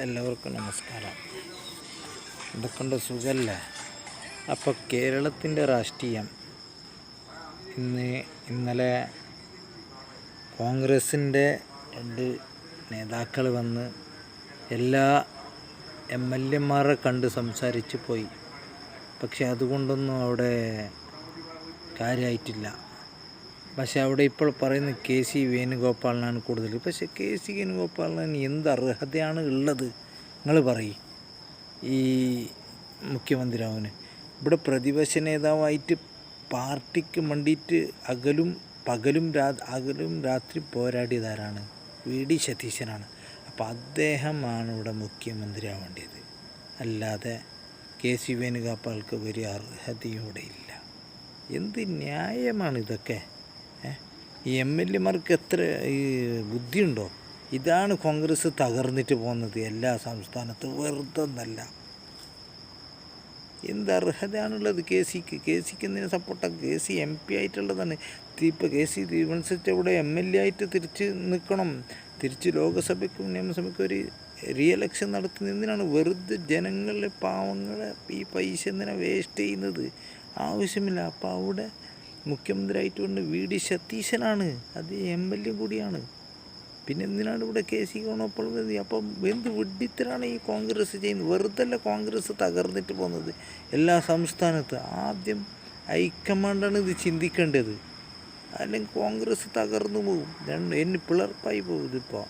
എല്ലാവർക്കും നമസ്കാരം. എന്തൊക്കെയുണ്ട്, സുഖമല്ലേ? അപ്പോൾ കേരളത്തിൻ്റെ രാഷ്ട്രീയം ഇന്നലെ കോൺഗ്രസിൻ്റെ 2 നേതാക്കൾ വന്ന് എല്ലാ MLA-മാരെ കണ്ട് സംസാരിച്ച് പോയി. പക്ഷെ അതുകൊണ്ടൊന്നും അവിടെ കാര്യമായിട്ടില്ല. പക്ഷെ അവിടെ ഇപ്പോൾ പറയുന്നത് KC വേണുഗോപാലിനാണ് കൂടുതൽ. പക്ഷേ KC വേണുഗോപാലിന് എന്ത് അർഹതയാണ് ഉള്ളത്? നിങ്ങൾ പറയും. ഈ മുഖ്യമന്ത്രിയാവാൻ ഇവിടെ പ്രതിപക്ഷ നേതാവായിട്ട് പാർട്ടിക്ക് വേണ്ടിയിട്ട് പകലും രാത്രി പോരാടിയതാരാണ്? VD സതീശനാണ്. അപ്പോൾ അദ്ദേഹമാണ് ഇവിടെ മുഖ്യമന്ത്രിയാവേണ്ടത്. അല്ലാതെ KC വേണുഗോപാൽക്ക് ഒരു അർഹതയും ഇവിടെ ഇല്ല. എന്ത് ന്യായമാണ് ഇതൊക്കെ? ഈ MLA-മാർക്ക് എത്ര ബുദ്ധിയുണ്ടോ? ഇതാണ് കോൺഗ്രസ് തകർന്നിട്ട് പോകുന്നത് എല്ലാ സംസ്ഥാനത്തും. വെറുതെ ഒന്നല്ല. എന്ത് അർഹതയാണുള്ളത് KCക്ക് എന്തിനു സപ്പോർട്ടാണ്? KC MP ആയിട്ടുള്ളതാണ്. ഇപ്പോൾ KC തീരുമാനിച്ചിട്ട് ഇവിടെ MLA ആയിട്ട് തിരിച്ച് നിൽക്കണം. തിരിച്ച് ലോകസഭയ്ക്കും നിയമസഭയ്ക്കും ഒരു റീഎലക്ഷൻ നടത്തുന്നത് എന്തിനാണ്? വെറുതെ ജനങ്ങളെ, പാവങ്ങളെ ഈ പൈസ എന്തിനാണ് വേസ്റ്റ് ചെയ്യുന്നത്? ആവശ്യമില്ല. അപ്പോൾ അവിടെ മുഖ്യമന്ത്രി ആയിട്ട് കൊണ്ട് VD സതീശനാണ്. അത് MLA കൂടിയാണ്. പിന്നെ എന്തിനാണ് ഇവിടെ KC വേണുഗോപാൽ? അപ്പം എന്ത് വിഡ്ഢിത്തരാണ് ഈ കോൺഗ്രസ് ചെയ്യുന്നത്? വെറുതല്ല കോൺഗ്രസ് തകർന്നിട്ട് പോകുന്നത് എല്ലാ സംസ്ഥാനത്തും. ആദ്യം ഹൈക്കമാൻഡാണ് ഇത് ചിന്തിക്കേണ്ടത്. അല്ലെങ്കിൽ കോൺഗ്രസ് തകർന്നു പോകും. പിളർപ്പായി പോകും ഇതിപ്പോൾ.